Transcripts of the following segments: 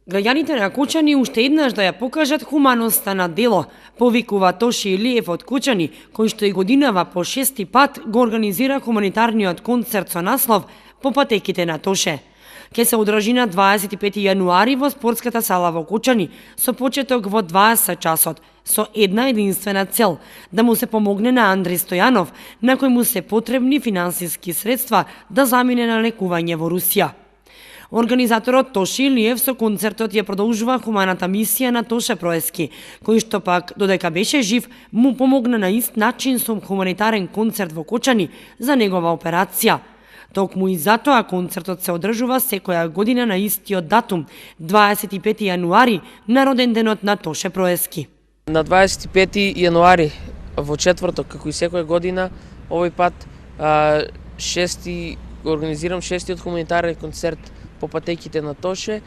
Граѓаните на Кочани уште еднаш да ја покажат хуманоста на дело, повикува Тоши Илиев од Кочани, кој што и годинава по 6-ти пат го организира хуманитарниот концерт со наслов "По патеките на Тоше". Ке се одржи на 25 јануари во спортската сала во Кочани, со почеток во 20 часот, со една единствена цел – да му се помогне на Андреј Стојанов, на кој му се потребни финансиски средства да замине на лекување во Русија. Организаторот Тоши Илиев со концертот ја продолжува хуманата мисија на Тоше Проески, кој што пак, додека беше жив, му помогна на ист начин со хуманитарен концерт во Кочани за негова операција. Токму и затоа концертот се одржува секоја година на истиот датум, 25 јануари, на роденденот на Тоше Проески. На 25 јануари во четврток, како и секоја година, овој пат организирам шестиот хуманитарен концерт по патеките на Тоше.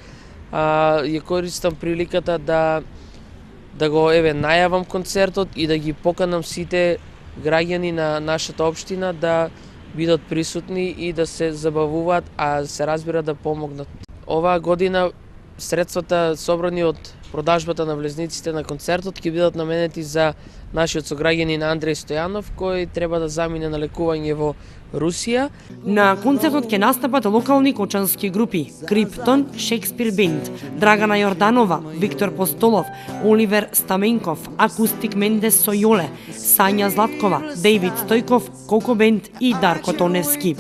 Ја користам приликата да го најавам концертот и да ги поканам сите граѓани на нашата општина да бидат присутни и да се забавуваат, а се разбира да помогнат. Оваа година средствата собрани од продажбата на влезниците на концертот ќе бидат наменети за нашиот сограѓанин Андреј Стојанов, кој треба да замине на лекување во Русија. На концертот ќе настапат локални кочански групи: Криптон, Шекспир Бенд, Драгана Јорданова, Виктор Постолов, Оливер Стаменков, Акустик Мендес со Јоле, Сања Златкова, Дејвид Стојков, Коко Бенд и Дарко Тоневски.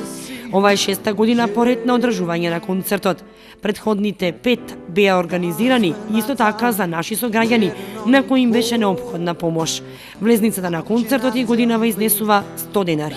Ова е 6-та година поред на одржување на концертот. Предходните 5 беа организирани исто така за наши сограѓани на кои им беше неопходна помош. Влезницата на концертот и годинава изнесува 100 денари.